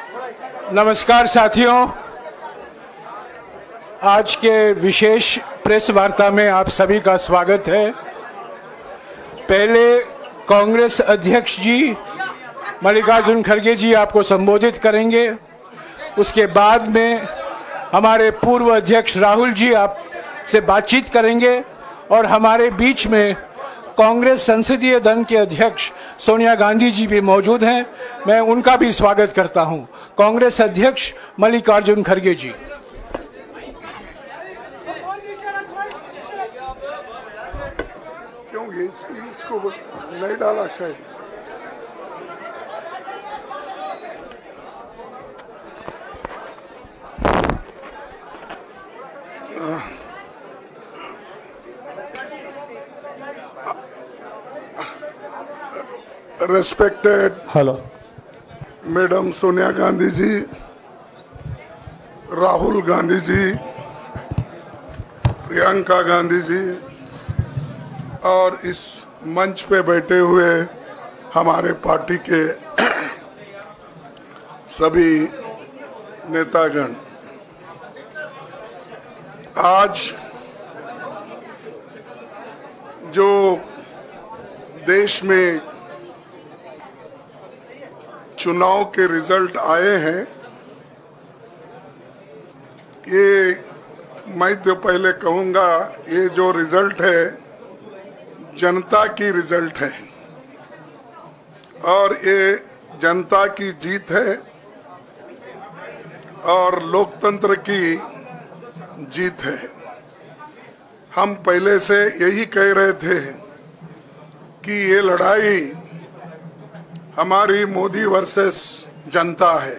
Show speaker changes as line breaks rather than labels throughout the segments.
नमस्कार साथियों, आज के विशेष प्रेस वार्ता में आप सभी का स्वागत है। पहले कांग्रेस अध्यक्ष जी मल्लिकार्जुन खड़गे जी आपको संबोधित करेंगे। उसके बाद में हमारे पूर्व अध्यक्ष राहुल जी आपसे बातचीत करेंगे और हमारे बीच में कांग्रेस संसदीय दल के अध्यक्ष सोनिया गांधी जी भी मौजूद हैं। मैं उनका भी स्वागत करता हूं। कांग्रेस अध्यक्ष मल्लिकार्जुन खड़गे जी।
क्यों इसको नहीं डाला शायद। Respected
hello
madam Sonia Gandhi ji, Rahul Gandhi ji, Priyanka Gandhi ji और इस मंच पे बैठे हुए हमारे पार्टी के सभी नेतागण, आज जो देश में चुनाव के रिजल्ट आए हैं, ये मैं तो पहले कहूंगा, ये जो रिजल्ट है जनता की रिजल्ट है और ये जनता की जीत है और लोकतंत्र की जीत है। हम पहले से यही कह रहे थे कि ये लड़ाई हमारी मोदी वर्सेस जनता है,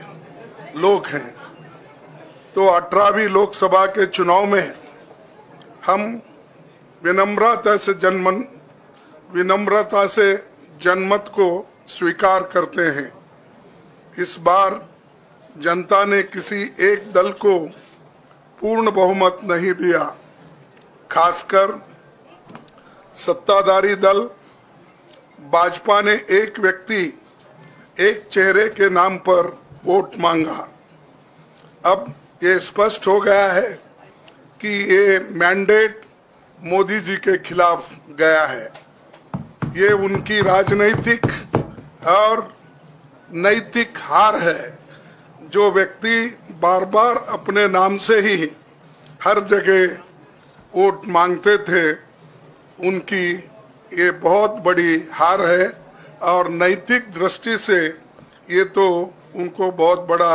लोग हैं। तो 18वीं लोकसभा के चुनाव में हम विनम्रता से जनमत को स्वीकार करते हैं। इस बार जनता ने किसी एक दल को पूर्ण बहुमत नहीं दिया, खासकर सत्ताधारी दल भाजपा ने एक व्यक्ति एक चेहरे के नाम पर वोट मांगा। अब ये स्पष्ट हो गया है कि ये मैंडेट मोदी जी के खिलाफ गया है। ये उनकी राजनीतिक और नैतिक हार है। जो व्यक्ति बार बार अपने नाम से ही हर जगह वोट मांगते थे, उनकी ये बहुत बड़ी हार है और नैतिक दृष्टि से ये तो उनको बहुत बड़ा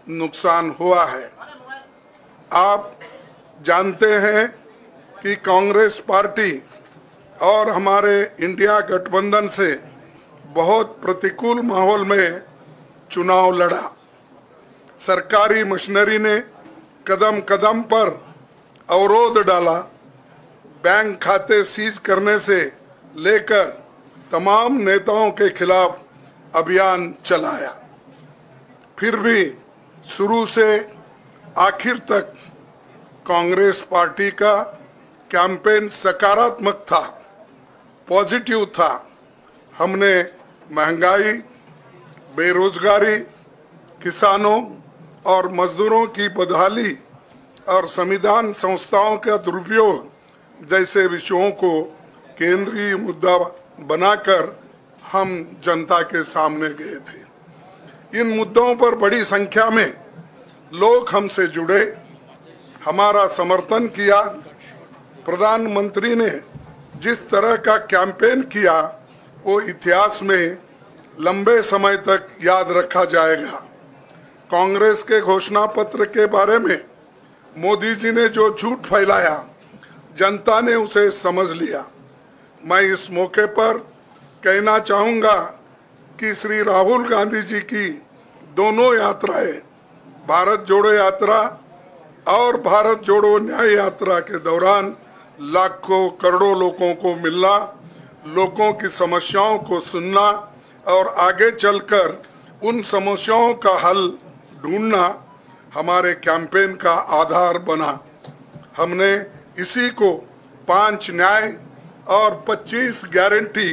नुकसान हुआ है। आप जानते हैं कि कांग्रेस पार्टी और हमारे इंडिया गठबंधन से बहुत प्रतिकूल माहौल में चुनाव लड़ा। सरकारी मशीनरी ने कदम कदम पर अवरोध डाला। बैंक खाते सीज करने से लेकर तमाम नेताओं के खिलाफ अभियान चलाया। फिर भी शुरू से आखिर तक कांग्रेस पार्टी का कैंपेन सकारात्मक था, पॉजिटिव था। हमने महंगाई, बेरोजगारी, किसानों और मजदूरों की बदहाली और संविधान संस्थाओं का दुरुपयोग जैसे विषयों को केंद्रीय मुद्दा बनाकर हम जनता के सामने गए थे। इन मुद्दों पर बड़ी संख्या में लोग हमसे जुड़े, हमारा समर्थन किया। प्रधानमंत्री ने जिस तरह का कैंपेन किया वो इतिहास में लंबे समय तक याद रखा जाएगा। कांग्रेस के घोषणा पत्र के बारे में मोदी जी ने जो झूठ फैलाया, जनता ने उसे समझ लिया। मैं इस मौके पर कहना चाहूँगा कि श्री राहुल गांधी जी की दोनों यात्राएं, भारत जोड़ो यात्रा और भारत जोड़ो न्याय यात्रा के दौरान लाखों करोड़ों लोगों को मिलना, लोगों की समस्याओं को सुनना और आगे चलकर उन समस्याओं का हल ढूंढना हमारे कैंपेन का आधार बना। हमने इसी को 5 न्याय और 25 गारंटी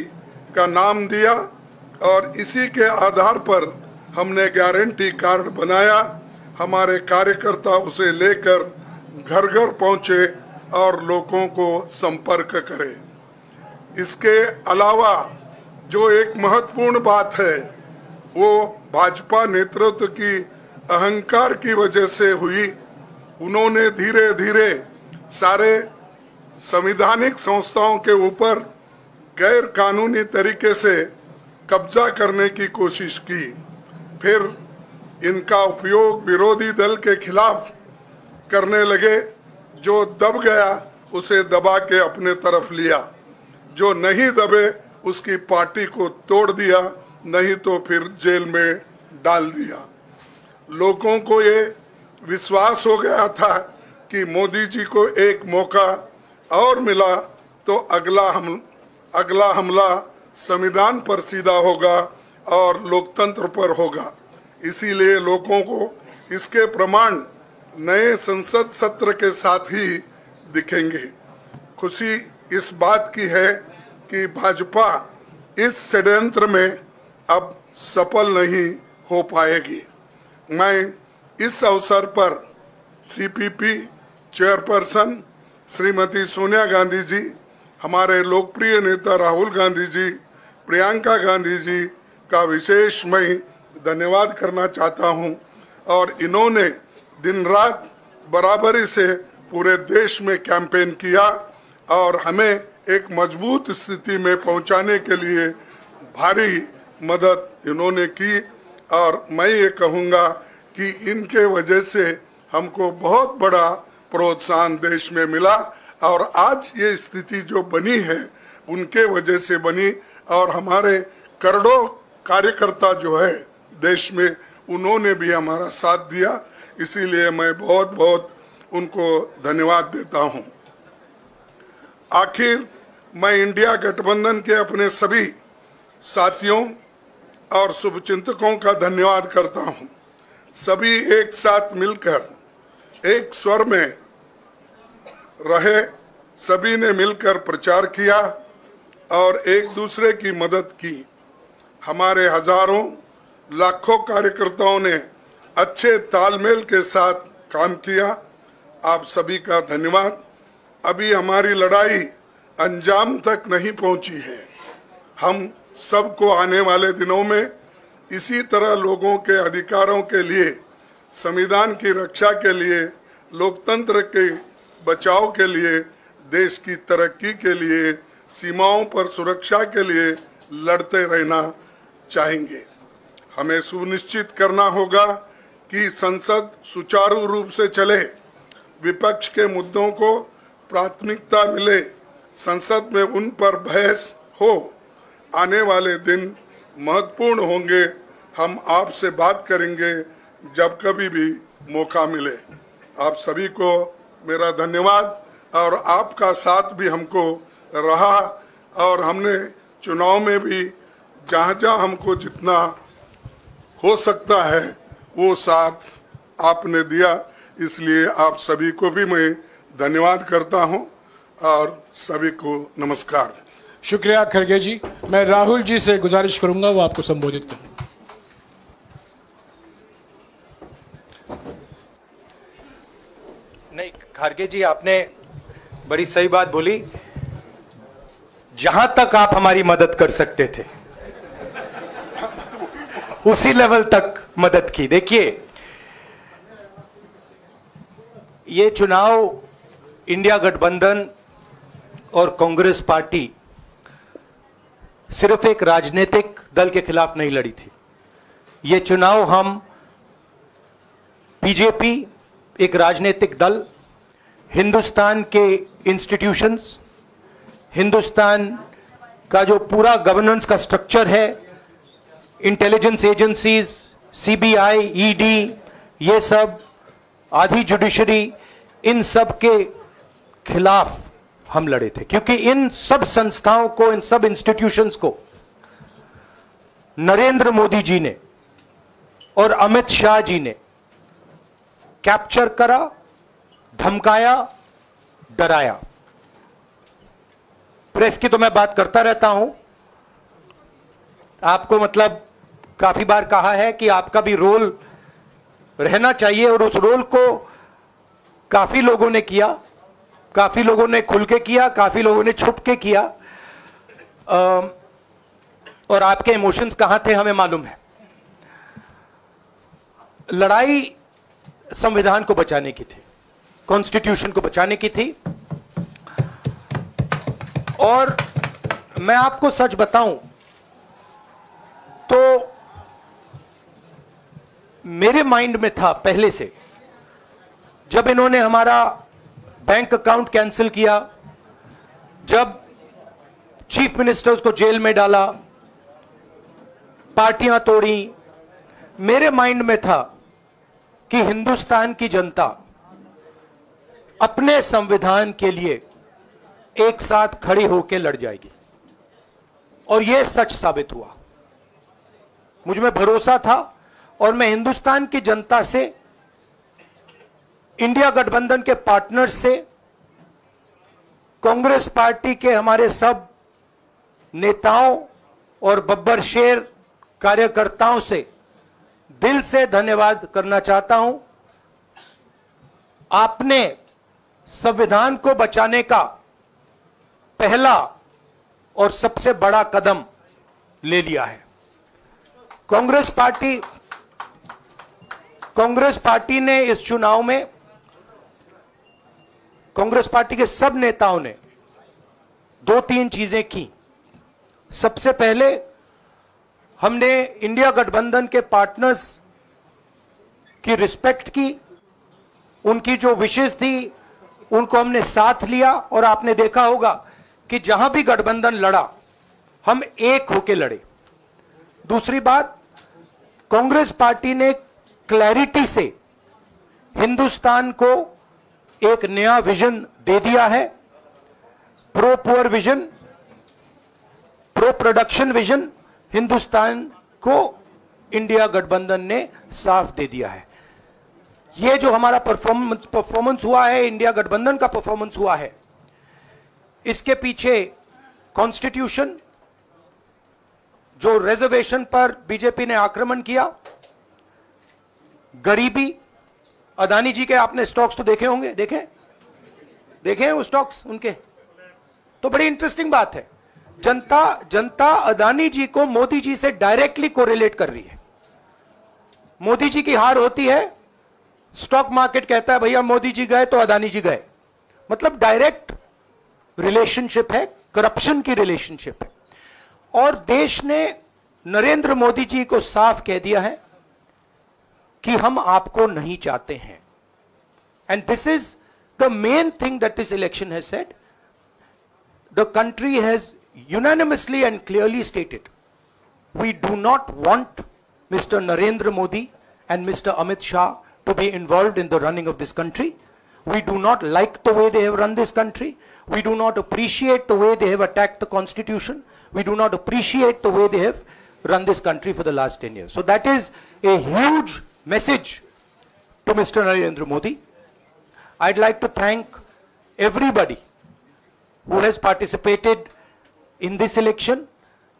का नाम दिया और इसी के आधार पर हमने गारंटी कार्ड बनाया, हमारे कार्यकर्ता उसे लेकर घर घर पहुंचे और लोगों को संपर्क करें। इसके अलावा जो एक महत्वपूर्ण बात है वो भाजपा नेतृत्व की अहंकार की वजह से हुई। उन्होंने धीरे धीरे सारे संवैधानिक संस्थाओं के ऊपर गैर कानूनी तरीके से कब्जा करने की कोशिश की। फिर इनका उपयोग विरोधी दल के खिलाफ करने लगे। जो दब गया उसे दबा के अपने तरफ लिया, जो नहीं दबे उसकी पार्टी को तोड़ दिया, नहीं तो फिर जेल में डाल दिया। लोगों को ये विश्वास हो गया था कि मोदी जी को एक मौका और मिला तो अगला हमला संविधान पर सीधा होगा और लोकतंत्र पर होगा। इसीलिए लोगों को इसके प्रमाण नए संसद सत्र के साथ ही दिखेंगे। खुशी इस बात की है कि भाजपा इस षड्यंत्र में अब सफल नहीं हो पाएगी। मैं इस अवसर पर सीपीपी चेयरपर्सन श्रीमती सोनिया गांधी जी, हमारे लोकप्रिय नेता राहुल गांधी जी, प्रियंका गांधी जी का विशेष मैं धन्यवाद करना चाहता हूं। और इन्होंने दिन रात बराबरी से पूरे देश में कैंपेन किया और हमें एक मजबूत स्थिति में पहुंचाने के लिए भारी मदद इन्होंने की। और मैं ये कहूँगा कि इनके वजह से हमको बहुत बड़ा प्रोत्साहन देश में मिला और आज ये स्थिति जो बनी है उनके वजह से बनी। और हमारे करोड़ों कार्यकर्ता जो है देश में, उन्होंने भी हमारा साथ दिया। इसीलिए मैं बहुत बहुत उनको धन्यवाद देता हूं। आखिर मैं इंडिया गठबंधन के अपने सभी साथियों और शुभचिंतकों का धन्यवाद करता हूं। सभी एक साथ मिलकर एक स्वर में रहे, सभी ने मिलकर प्रचार किया और एक दूसरे की मदद की। हमारे हजारों लाखों कार्यकर्ताओं ने अच्छे तालमेल के साथ काम किया। आप सभी का धन्यवाद। अभी हमारी लड़ाई अंजाम तक नहीं पहुंची है। हम सबको आने वाले दिनों में इसी तरह लोगों के अधिकारों के लिए, संविधान की रक्षा के लिए, लोकतंत्र के बचाव के लिए, देश की तरक्की के लिए, सीमाओं पर सुरक्षा के लिए लड़ते रहना चाहेंगे। हमें सुनिश्चित करना होगा कि संसद सुचारू रूप से चले, विपक्ष के मुद्दों को प्राथमिकता मिले, संसद में उन पर बहस हो। आने वाले दिन महत्वपूर्ण होंगे। हम आपसे बात करेंगे जब कभी भी मौका मिले। आप सभी को मेरा धन्यवाद। और आपका साथ भी हमको रहा और हमने चुनाव में भी जहाँ जहाँ हमको जितना हो सकता है वो साथ आपने दिया। इसलिए आप सभी को भी मैं धन्यवाद करता हूं और सभी को नमस्कार।
शुक्रिया खड़गे जी। मैं राहुल जी से गुजारिश करूंगा वो आपको संबोधित करें।
नहीं, खड़गे जी आपने बड़ी सही बात बोली। जहां तक आप हमारी मदद कर सकते थे उसी लेवल तक मदद की। देखिए, ये चुनाव इंडिया गठबंधन और कांग्रेस पार्टी सिर्फ एक राजनीतिक दल के खिलाफ नहीं लड़ी थी। ये चुनाव हम बीजेपी, एक राजनीतिक दल, हिंदुस्तान के इंस्टीट्यूशंस, हिंदुस्तान का जो पूरा गवर्नेंस का स्ट्रक्चर है, इंटेलिजेंस एजेंसीज, सीबीआई, ईडी, ये सब, आधी जुडिशरी, इन सब के खिलाफ हम लड़े थे। क्योंकि इन सब संस्थाओं को, इन सब इंस्टीट्यूशंस को नरेंद्र मोदी जी ने और अमित शाह जी ने कैप्चर करा, धमकाया, डराया। प्रेस की तो मैं बात करता रहता हूं, आपको मतलब काफी बार कहा है कि आपका भी रोल रहना चाहिए, और उस रोल को काफी लोगों ने किया, काफी लोगों ने खुल के किया, काफी लोगों ने छुप के किया, और आपके इमोशंस कहां थे हमें मालूम है। लड़ाई संविधान को बचाने की थी, कॉन्स्टिट्यूशन को बचाने की थी। और मैं आपको सच बताऊं तो मेरे माइंड में था पहले से, जब इन्होंने हमारा बैंक अकाउंट कैंसिल किया, जब चीफ मिनिस्टर्स को जेल में डाला, पार्टियां तोड़ी, मेरे माइंड में था कि हिंदुस्तान की जनता अपने संविधान के लिए एक साथ खड़ी होकर लड़ जाएगी, और यह सच साबित हुआ। मुझ में भरोसा था, और मैं हिंदुस्तान की जनता से, इंडिया गठबंधन के पार्टनर्स से, कांग्रेस पार्टी के हमारे सब नेताओं और बब्बर शेर कार्यकर्ताओं से दिल से धन्यवाद करना चाहता हूं। आपने संविधान को बचाने का पहला और सबसे बड़ा कदम ले लिया है। कांग्रेस पार्टी ने इस चुनाव में, कांग्रेस पार्टी के सब नेताओं ने 2-3 चीजें की। सबसे पहले हमने इंडिया गठबंधन के पार्टनर्स की रिस्पेक्ट की, उनकी जो विशेष थी उनको हमने साथ लिया, और आपने देखा होगा कि जहां भी गठबंधन लड़ा हम एक होकर लड़े। दूसरी बात, कांग्रेस पार्टी ने क्लैरिटी से हिंदुस्तान को एक नया विजन दे दिया है, pro poor vision, pro production vision Hindustan को इंडिया गठबंधन ने साफ दे दिया है। यह जो हमारा परफॉर्मेंस हुआ है, इंडिया गठबंधन का परफॉर्मेंस हुआ है, इसके पीछे कॉन्स्टिट्यूशन, जो रिजर्वेशन पर बीजेपी ने आक्रमण किया, गरीबी, अदानी जी के आपने स्टॉक्स तो देखे होंगे, देखे हैं वो स्टॉक्स उनके, तो बड़ी इंटरेस्टिंग बात है। जनता अदानी जी को मोदी जी से डायरेक्टली कोरिलेट कर रही है। मोदी जी की हार होती है, स्टॉक मार्केट कहता है भैया मोदी जी गए तो अदानी जी गए, मतलब डायरेक्ट रिलेशनशिप है, करप्शन की रिलेशनशिप है। और देश ने नरेंद्र मोदी जी को साफ कह दिया है कि हम आपको नहीं चाहते हैं। And this is the main thing that this election has said. The country has unanimously and clearly stated, we do not want Mr. Narendra Modi and Mr. Amit Shah to be involved in the running of this country. We do not like the way they have run this country. We do not appreciate the way they have attacked the constitution. We do not appreciate the way they have run this country for the last 10 years. So that is a huge message to Mr. Narendra Modi. I'd like to thank everybody who has participated in this election.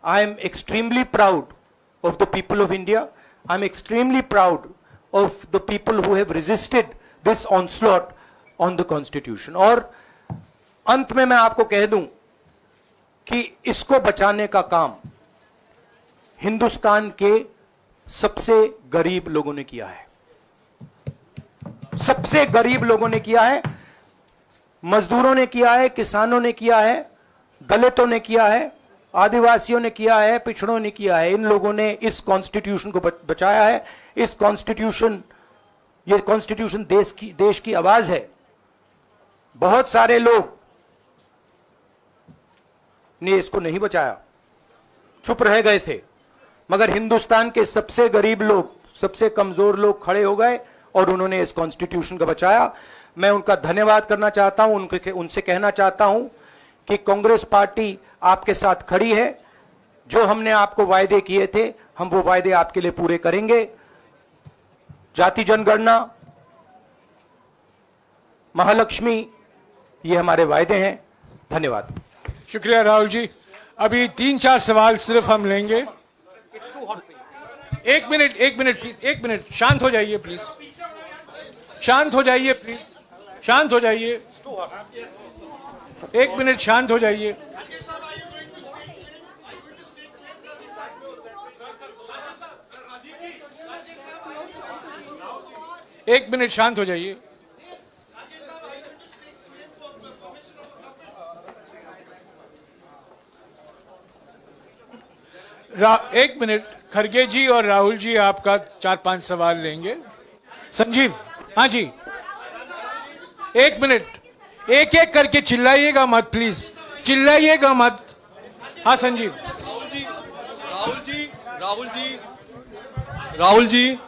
I am extremely proud of the people of India. I am extremely proud of the people who have resisted this onslaught on the constitution. और अंत में मैं आपको कह दूं कि इसको बचाने का काम हिंदुस्तान के सबसे गरीब लोगों ने किया है, सबसे गरीब लोगों ने किया है, मजदूरों ने किया है, किसानों ने किया है, दलितों ने किया है, आदिवासियों ने किया है, पिछड़ों ने किया है। इन लोगों ने इस कॉन्स्टिट्यूशन को बचाया है। इस कॉन्स्टिट्यूशन, ये कॉन्स्टिट्यूशन देश की आवाज है। बहुत सारे लोग ने इसको नहीं बचाया, चुप रह गए थे, मगर हिंदुस्तान के सबसे गरीब लोग, सबसे कमजोर लोग खड़े हो गए और उन्होंने इस कॉन्स्टिट्यूशन को बचाया। मैं उनका धन्यवाद करना चाहता हूं, उनसे कहना चाहता हूं कि कांग्रेस पार्टी आपके साथ खड़ी है। जो हमने आपको वायदे किए थे, हम वो वायदे आपके लिए पूरे करेंगे। जाति जनगणना, महालक्ष्मी, ये हमारे वायदे हैं। धन्यवाद।
शुक्रिया राहुल जी। अभी 3-4 सवाल सिर्फ हम लेंगे। एक मिनट प्लीज, एक मिनट, शांत हो जाइए प्लीज, शांत हो जाइए प्लीज, शांत हो जाइए, एक मिनट शांत हो जाइए। एक मिनट शांत हो जाइए। एक मिनट, खरगे जी और राहुल जी आपका 4-5 सवाल लेंगे। संजीव, हाँ जी, एक मिनट, एक एक करके चिल्लाइएगा मत प्लीज, चिल्लाइएगा मत। हाँ Sanjeev.
Rahul ji,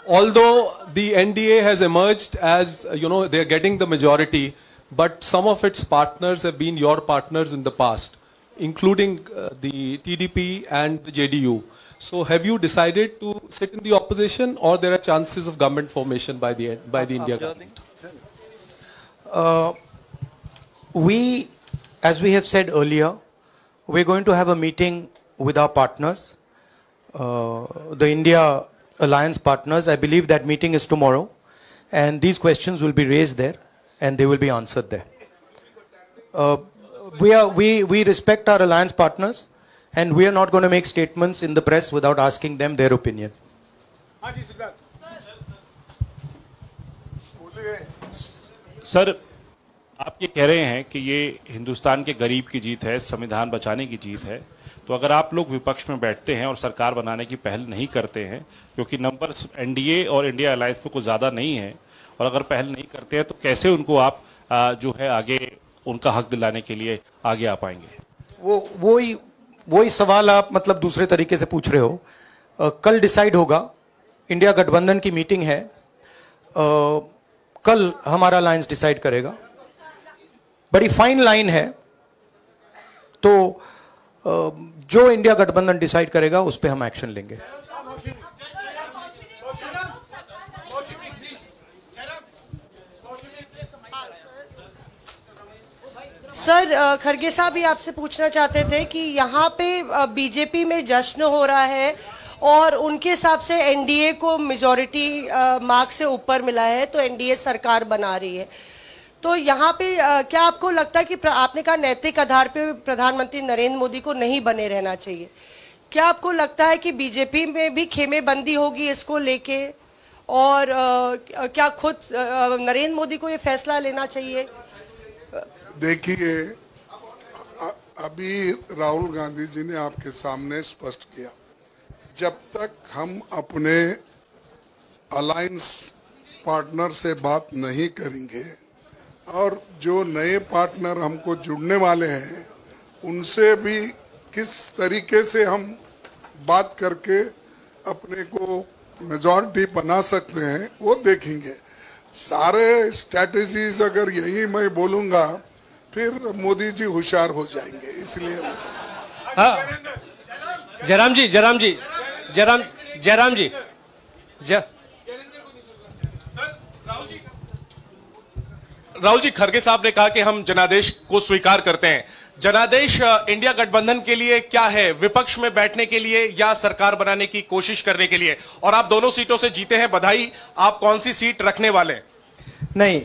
although the NDA has emerged as, they are getting the majority, but some of its partners have been your partners in the past, including the TDP and the JDU. So have you decided to sit in the opposition, or there are chances of government formation by the India government?
As we have said earlier, we're going to have a meeting with our partners, the India Alliance partners. I believe that meeting is tomorrow, and these questions will be raised there, and they will be answered there. We respect our alliance partners, and we are not going to make statements in the press without asking them their opinion.
Sir, आप ये कह रहे हैं कि ये हिंदुस्तान के गरीब की जीत है, संविधान बचाने की जीत है, तो अगर आप लोग विपक्ष में बैठते हैं और सरकार बनाने की पहल नहीं करते हैं, क्योंकि नंबर एनडीए और इंडिया अलायंस में कुछ ज़्यादा नहीं है, और अगर पहल नहीं करते हैं तो कैसे उनको आप जो है आगे उनका हक दिलाने के लिए आगे आ पाएंगे?
वही सवाल आप मतलब दूसरे तरीके से पूछ रहे हो। कल डिसाइड होगा, इंडिया गठबंधन की मीटिंग है, कल हमारा अलायंस डिसाइड करेगा। बड़ी फाइन लाइन है, तो जो इंडिया गठबंधन डिसाइड करेगा उस पे हम एक्शन लेंगे।
सर, खरगे साहब भी आपसे पूछना चाहते थे कि यहाँ पे बीजेपी में जश्न हो रहा है और उनके हिसाब से एनडीए को मेजॉरिटी मार्क से ऊपर मिला है, तो एनडीए सरकार बना रही है। तो यहाँ पे क्या आपको लगता है कि आपने कहा नैतिक आधार पे प्रधानमंत्री नरेंद्र मोदी को नहीं बने रहना चाहिए, क्या आपको लगता है कि बीजेपी में भी खेमेबंदी होगी इसको लेके, और क्या खुद नरेंद्र मोदी को ये फैसला लेना चाहिए?
देखिए, अभी राहुल गांधी जी ने आपके सामने स्पष्ट किया, जब तक हम अपने अलायंस पार्टनर से बात नहीं करेंगे और जो नए पार्टनर हमको जुड़ने वाले हैं उनसे भी किस तरीके से हम बात करके अपने को मेजॉरिटी बना सकते हैं वो देखेंगे। सारे स्ट्रैटेजीज अगर यही मैं बोलूँगा फिर मोदी जी होशियार हो जाएंगे, इसलिए।
हाँ, जयराम जी, राहुल जी, खरगे साहब ने कहा कि हम जनादेश को स्वीकार करते हैं। जनादेश इंडिया गठबंधन के लिए क्या है? विपक्ष में बैठने के लिए या सरकार बनाने की कोशिश करने के लिए? और आप दोनों सीटों से जीते हैं, बधाई। आप कौन सी सीट रखने वाले हैं?
नहीं,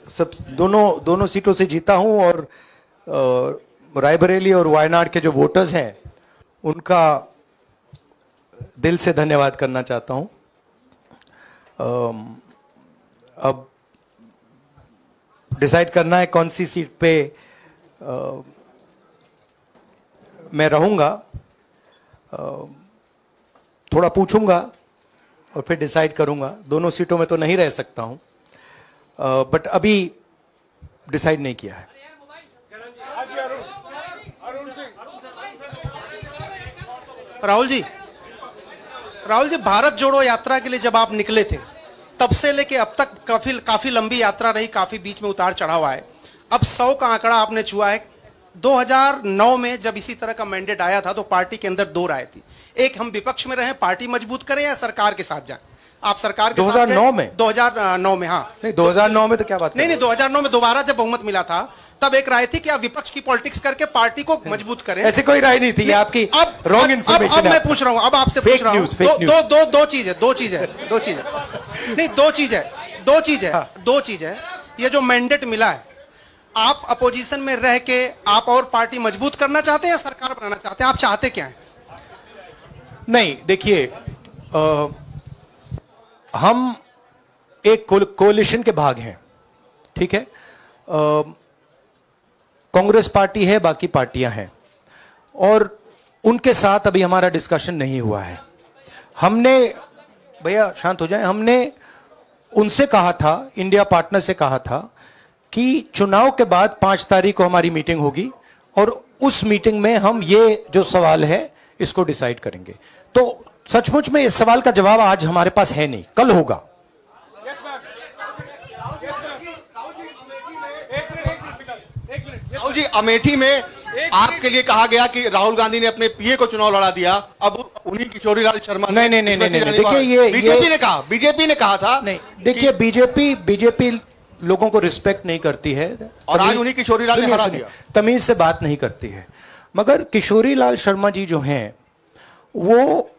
सब दोनों सीटों से जीता हूं, और रायबरेली और वायनाड के जो वोटर्स हैं उनका दिल से धन्यवाद करना चाहता हूं। अब डिसाइड करना है कौन सी सीट पे मैं रहूंगा, थोड़ा पूछूंगा और फिर डिसाइड करूंगा। दोनों सीटों में तो नहीं रह सकता हूं, बट अभी डिसाइड नहीं किया है।
राहुल जी, भारत जोड़ो यात्रा के लिए जब आप निकले थे तब से लेके अब तक काफी लंबी यात्रा रही, काफी बीच में उतार चढ़ाव आए। अब 100 का आंकड़ा आपने छुआ है। 2009 में जब इसी तरह का मैंडेट आया था तो पार्टी के अंदर 2 राय थी, एक हम विपक्ष में रहें, पार्टी मजबूत करें, या सरकार के साथ जाएं।
आप सरकार के
2009 में
2009 में, हाँ
नहीं 2009 में तो क्या बात
नहीं 2009 में दोबारा जब बहुमत मिला था तब एक राय थी कि आप विपक्ष की पॉलिटिक्स करके पार्टी को मजबूत करें।
ऐसी कोई राय नहीं थी, ये आपकी रॉन्ग इन्फॉर्मेशन।
अब मैं पूछ रहा हूं, अब आपसे पूछ रहा हूं, दो चीज है। ये जो मैंडेट मिला है, आप अपोजिशन में रह के आप और पार्टी मजबूत करना चाहते हैं या सरकार बनाना चाहते हैं? आप चाहते क्या है?
नहीं देखिए, हम एक कोलिशन के भाग हैं, ठीक है। कांग्रेस पार्टी है, बाकी पार्टियां हैं, और उनके साथ अभी हमारा डिस्कशन नहीं हुआ है। हमने, भैया शांत हो जाए, हमने उनसे कहा था, इंडिया पार्टनर से कहा था कि चुनाव के बाद 5 तारीख को हमारी मीटिंग होगी और उस मीटिंग में हम ये जो सवाल है इसको डिसाइड करेंगे। तो सचमुच में इस सवाल का जवाब आज हमारे पास है नहीं, कल होगा।
राहुल जी, अमेठी में आपके लिए कहा गया कि राहुल गांधी ने अपने पीए को चुनाव लड़ा दिया, अब उन्हीं किशोरीलाल शर्मा
नहीं, देखिए ये
बीजेपी ने कहा था।
नहीं देखिए, बीजेपी लोगों को रिस्पेक्ट नहीं करती है
और आज उन्हीं किशोरीलाल ने हरा दिया,
तमीज से बात नहीं करती है। मगर किशोरीलाल शर्मा जी जो हैं वो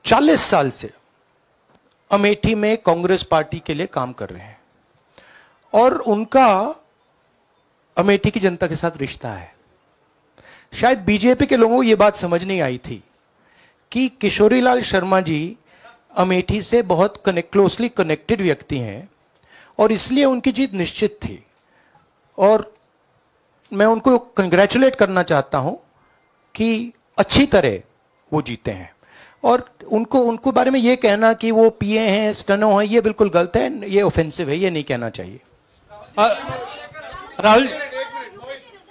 40 साल से अमेठी में कांग्रेस पार्टी के लिए काम कर रहे हैं और उनका अमेठी की जनता के साथ रिश्ता है। शायद बीजेपी के लोगों को यह बात समझ नहीं आई थी कि किशोरीलाल शर्मा जी अमेठी से बहुत क्लोजली कनेक्टेड व्यक्ति हैं और इसलिए उनकी जीत निश्चित थी। और मैं उनको कंग्रेचुलेट करना चाहता हूं कि अच्छी तरह वो जीते हैं। और उनको बारे में ये कहना कि वो पीए हैं, स्टनो हैं, ये बिल्कुल गलत है, ये ऑफेंसिव है, ये नहीं कहना चाहिए।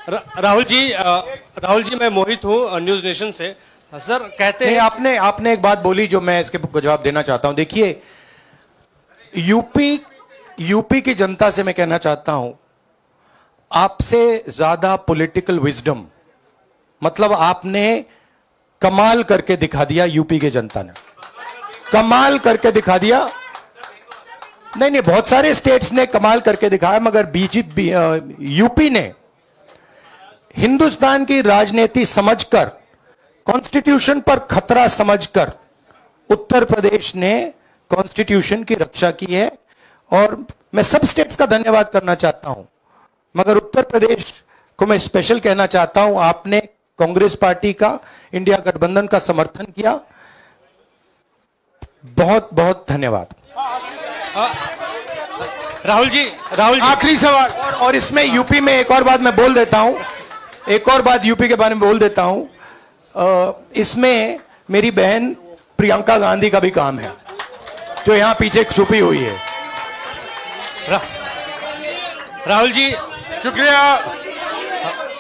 राहुल जी मैं मोहित हूँ न्यूज नेशन से। सर कहते हैं,
आपने एक बात बोली जो मैं इसके जवाब देना चाहता हूं। देखिए, यूपी की जनता से मैं कहना चाहता हूं, आपसे ज्यादा पॉलिटिकल विजडम, मतलब आपने कमाल करके दिखा दिया। यूपी की जनता ने कमाल करके दिखा दिया। नहीं, बहुत सारे स्टेट्स ने कमाल करके दिखाया, मगर बीजेपी यूपी ने हिंदुस्तान की राजनीति समझकर, कॉन्स्टिट्यूशन पर खतरा समझकर उत्तर प्रदेश ने कॉन्स्टिट्यूशन की रक्षा की है। और मैं सब स्टेट्स का धन्यवाद करना चाहता हूं, मगर उत्तर प्रदेश को मैं स्पेशल कहना चाहता हूं। आपने कांग्रेस पार्टी का, इंडिया गठबंधन का समर्थन किया, बहुत बहुत धन्यवाद।
राहुल जी
आखिरी सवाल, और इसमें यूपी में एक और बात मैं बोल देता हूं, एक और बात यूपी के बारे में बोल देता हूं। इसमें मेरी बहन प्रियंका गांधी का भी काम है, जो यहां पीछे छुपी हुई है।
राहुल जी
शुक्रिया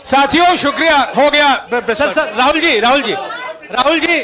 साथियों, शुक्रिया, हो गया।
सर राहुल जी